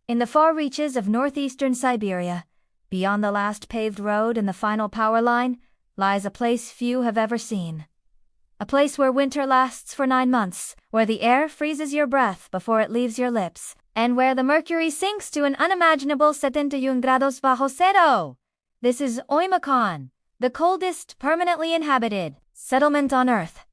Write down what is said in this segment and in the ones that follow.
In the far reaches of northeastern Siberia, beyond the last paved road and the final power line, lies a place few have ever seen. A place where winter lasts for 9 months, where the air freezes your breath before it leaves your lips, and where the mercury sinks to an unimaginable 71 grados bajo cero. This is Oymyakon, the coldest permanently inhabited settlement on Earth.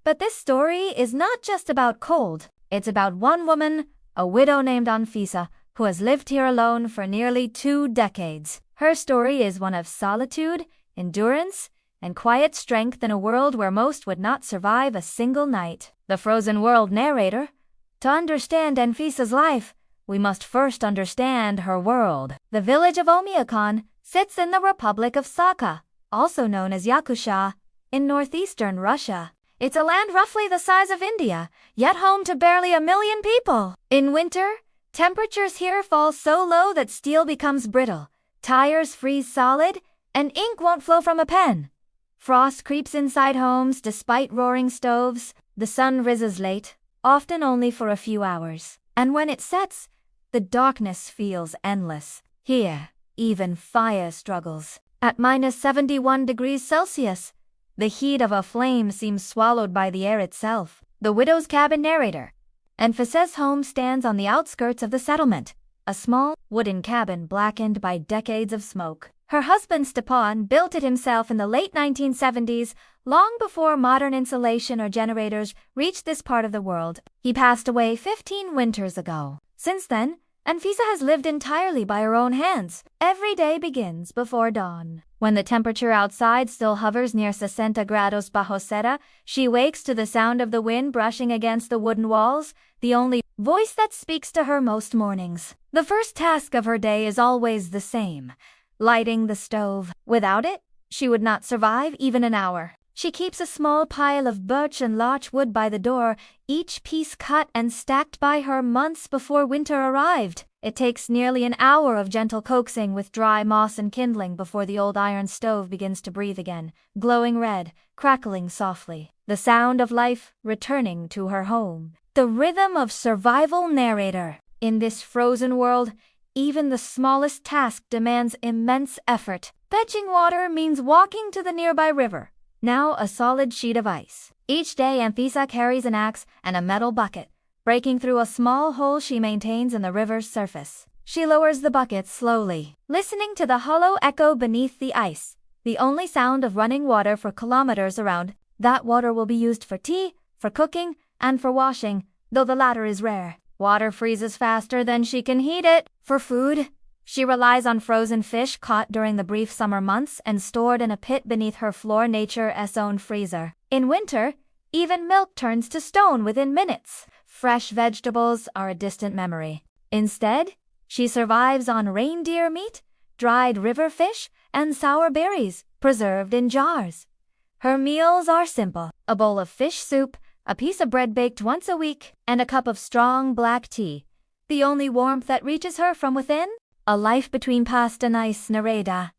But this story is not just about cold, it's about one woman, a widow named Anfisa, who has lived here alone for nearly 2 decades. Her story is one of solitude, endurance, and quiet strength in a world where most would not survive a single night. The Frozen World narrator. To understand Anfisa's life, we must first understand her world. The village of Oymyakon sits in the Republic of Sakha, also known as Yakutia, in northeastern Russia. It's a land roughly the size of India, yet home to barely 1 million people. In winter, temperatures here fall so low that steel becomes brittle, tires freeze solid, and ink won't flow from a pen. Frost creeps inside homes despite roaring stoves. The sun rises late, often only for a few hours. And when it sets, the darkness feels endless. Here, even fire struggles. At -71 degrees Celsius, the heat of a flame seems swallowed by the air itself. The widow's cabin narrator. Anfisa's home stands on the outskirts of the settlement, a small, wooden cabin blackened by decades of smoke. Her husband Stepan built it himself in the late 1970s, long before modern insulation or generators reached this part of the world. He passed away 15 winters ago. Since then, Anfisa has lived entirely by her own hands. Every day begins before dawn. When the temperature outside still hovers near 60 grados bajo cero, she wakes to the sound of the wind brushing against the wooden walls, the only voice that speaks to her most mornings. The first task of her day is always the same: lighting the stove. Without it, she would not survive even an hour. She keeps a small pile of birch and larch wood by the door, each piece cut and stacked by her months before winter arrived. It takes nearly an hour of gentle coaxing with dry moss and kindling before the old iron stove begins to breathe again, glowing red, crackling softly. The sound of life returning to her home. The rhythm of survival narrator. In this frozen world, even the smallest task demands immense effort. Fetching water means walking to the nearby river, now a solid sheet of ice. Each day Anfisa carries an axe and a metal bucket, breaking through a small hole she maintains in the river's surface. She lowers the bucket slowly, listening to the hollow echo beneath the ice, the only sound of running water for kilometers around. That water will be used for tea, for cooking, and for washing, though the latter is rare. Water freezes faster than she can heat it. For food, she relies on frozen fish caught during the brief summer months and stored in a pit beneath her floor nature's own freezer. In winter, even milk turns to stone within minutes. Fresh vegetables are a distant memory. Instead, she survives on reindeer meat, dried river fish, and sour berries preserved in jars. Her meals are simple: a bowl of fish soup, a piece of bread baked once a week, and a cup of strong black tea, the only warmth that reaches her from within. A life between past and ice narrator.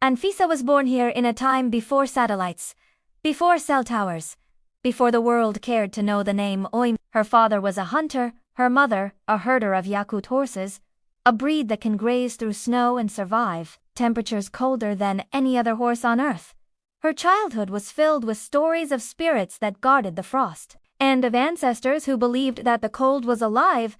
Anfisa was born here in a time before satellites, before cell towers, before the world cared to know the name Oym. Her father was a hunter, her mother a herder of Yakut horses, a breed that can graze through snow and survive temperatures colder than any other horse on Earth. Her childhood was filled with stories of spirits that guarded the frost, and of ancestors who believed that the cold was alive,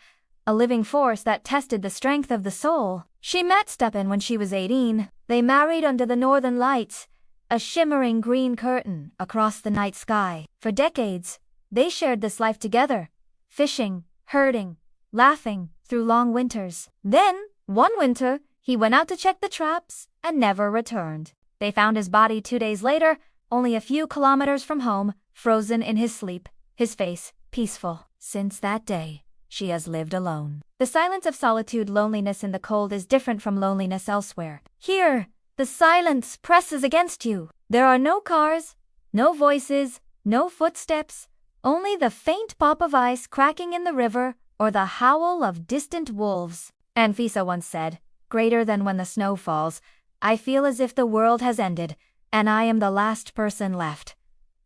a living force that tested the strength of the soul. She met Stepan when she was 18. They married under the northern lights, a shimmering green curtain across the night sky. For decades, they shared this life together, fishing, herding, laughing through long winters. Then, one winter, he went out to check the traps and never returned. They found his body 2 days later, only a few kilometers from home, frozen in his sleep, his face peaceful. Since that day, she has lived alone. The silence of solitude. Loneliness in the cold is different from loneliness elsewhere. Here, the silence presses against you. There are no cars, no voices, no footsteps, only the faint pop of ice cracking in the river or the howl of distant wolves. Anfisa once said, "Greater than when the snow falls, I feel as if the world has ended, and I am the last person left."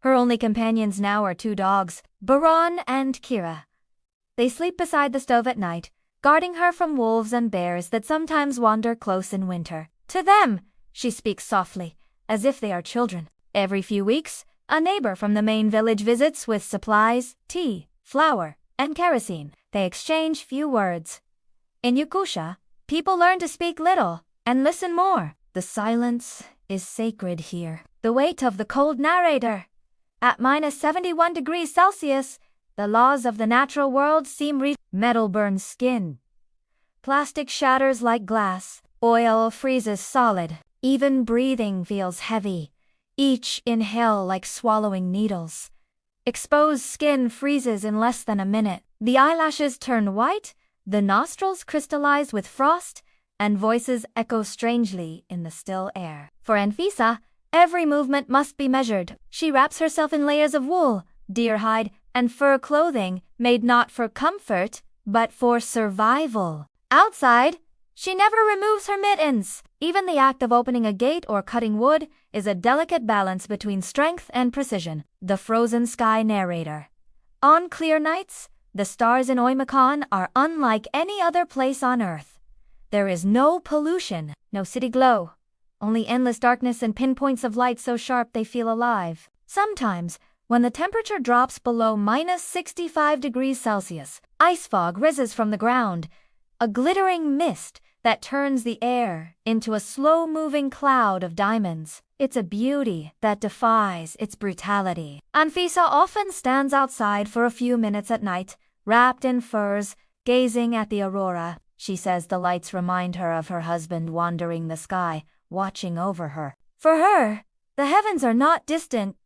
Her only companions now are 2 dogs, Baran and Kira. They sleep beside the stove at night, guarding her from wolves and bears that sometimes wander close in winter. To them, she speaks softly, as if they are children. Every few weeks, a neighbor from the main village visits with supplies, tea, flour, and kerosene. They exchange few words. In Yakutia, people learn to speak little and listen more. The silence is sacred here. The weight of the cold narrator. At -71 degrees Celsius, the laws of the natural world seem metal burns skin. Plastic shatters like glass. Oil freezes solid. Even breathing feels heavy. Each inhale like swallowing needles. Exposed skin freezes in less than a minute. The eyelashes turn white, the nostrils crystallize with frost, and voices echo strangely in the still air. For Anfisa, every movement must be measured. She wraps herself in layers of wool, deer hide, and fur clothing made not for comfort, but for survival. Outside, she never removes her mittens. Even the act of opening a gate or cutting wood is a delicate balance between strength and precision. The frozen sky narrator. On clear nights, the stars in Oymyakon are unlike any other place on Earth. There is no pollution, no city glow, only endless darkness and pinpoints of light so sharp they feel alive. Sometimes, when the temperature drops below -65 degrees Celsius, ice fog rises from the ground, a glittering mist that turns the air into a slow-moving cloud of diamonds. It's a beauty that defies its brutality. Anfisa often stands outside for a few minutes at night, wrapped in furs, gazing at the aurora. She says the lights remind her of her husband wandering the sky, watching over her. For her, the heavens are not distant.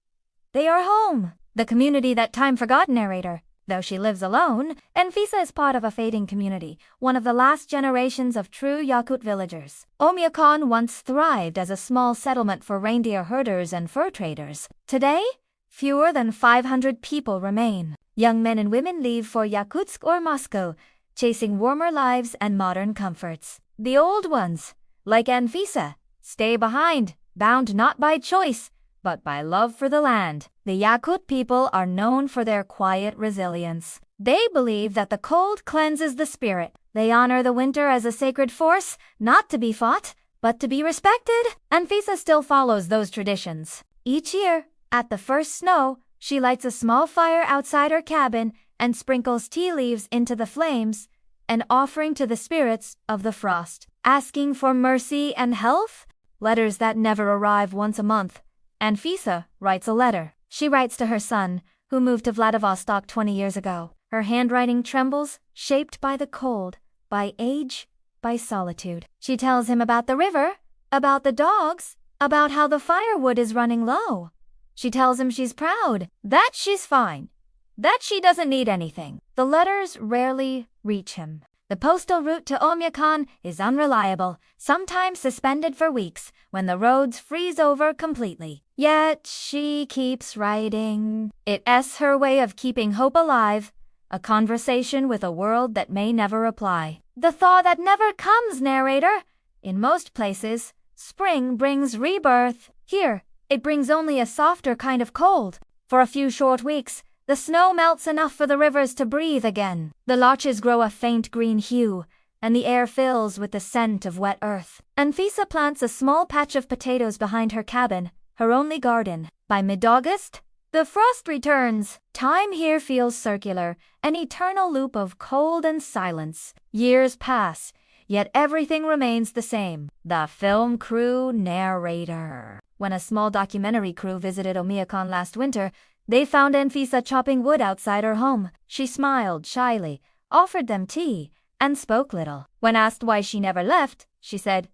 They are home. The community that time forgot narrator. Though she lives alone, Anfisa is part of a fading community, one of the last generations of true Yakut villagers. Oymyakon once thrived as a small settlement for reindeer herders and fur traders. Today, fewer than 500 people remain. Young men and women leave for Yakutsk or Moscow, chasing warmer lives and modern comforts. The old ones, like Anfisa, stay behind, bound not by choice, but by love for the land. The Yakut people are known for their quiet resilience. They believe that the cold cleanses the spirit. They honor the winter as a sacred force, not to be fought, but to be respected. Anfisa still follows those traditions. Each year, at the first snow, she lights a small fire outside her cabin and sprinkles tea leaves into the flames, an offering to the spirits of the frost. Asking for mercy and health? Letters that never arrive once a month. Anfisa writes a letter. She writes to her son, who moved to Vladivostok 20 years ago. Her handwriting trembles, shaped by the cold, by age, by solitude. She tells him about the river, about the dogs, about how the firewood is running low. She tells him she's proud, that she's fine, that she doesn't need anything. The letters rarely reach him. The postal route to Oymyakon is unreliable, sometimes suspended for weeks when the roads freeze over completely. Yet she keeps writing. It's her way of keeping hope alive, a conversation with a world that may never reply. The thaw that never comes, narrator. In most places, spring brings rebirth. Here, it brings only a softer kind of cold. For a few short weeks, the snow melts enough for the rivers to breathe again. The larches grow a faint green hue, and the air fills with the scent of wet earth. Anfisa plants a small patch of potatoes behind her cabin, her only garden. By mid-August, the frost returns. Time here feels circular, an eternal loop of cold and silence. Years pass, yet everything remains the same. The film crew narrator. When a small documentary crew visited Oymyakon last winter, they found Anfisa chopping wood outside her home. She smiled shyly, offered them tea, and spoke little. When asked why she never left, she said,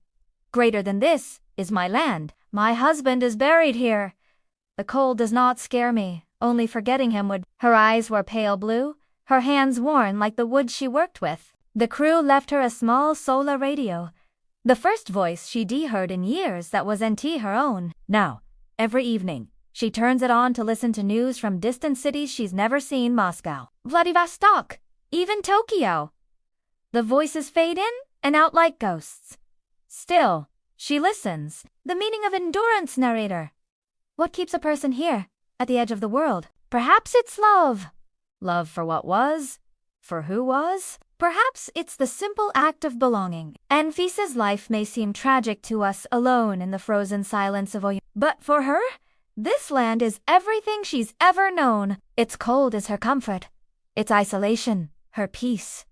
"Greater than this is my land. My husband is buried here. The cold does not scare me, only forgetting him would." Her eyes were pale blue, her hands worn like the wood she worked with. The crew left her a small solar radio, the first voice she'd heard in years that was NT her own. Now, every evening, she turns it on to listen to news from distant cities she's never seen: Moscow, Vladivostok, even Tokyo. The voices fade in and out like ghosts. Still, she listens. The meaning of endurance, narrator. What keeps a person here, at the edge of the world? Perhaps it's love. Love for what was, for who was. Perhaps it's the simple act of belonging. Anfisa's life may seem tragic to us alone in the frozen silence of Oymyakon. But for her, this land is everything she's ever known. Its cold is her comfort, its isolation, her peace.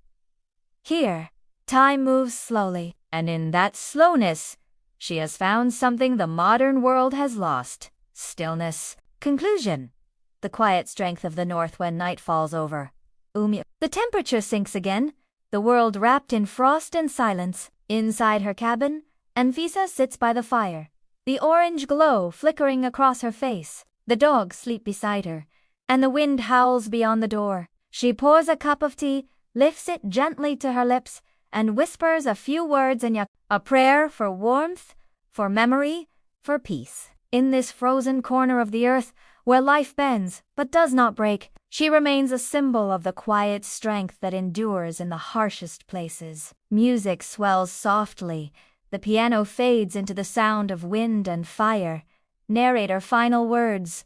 Here, time moves slowly, and in that slowness, she has found something the modern world has lost: stillness. Conclusion: the quiet strength of the north when night falls over. The temperature sinks again, the world wrapped in frost and silence. Inside her cabin, Anfisa sits by the fire, the orange glow flickering across her face. The dogs sleep beside her, and the wind howls beyond the door. She pours a cup of tea, lifts it gently to her lips, and whispers a few words in Yakut, a prayer for warmth, for memory, for peace. In this frozen corner of the earth, where life bends but does not break, she remains a symbol of the quiet strength that endures in the harshest places. Music swells softly, the piano fades into the sound of wind and fire. Narrator final words.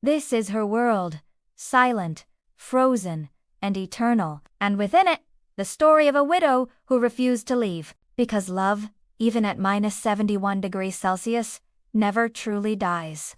This is her world, silent, frozen, and eternal, and within it, the story of a widow who refused to leave, because love, even at -71 degrees Celsius, never truly dies.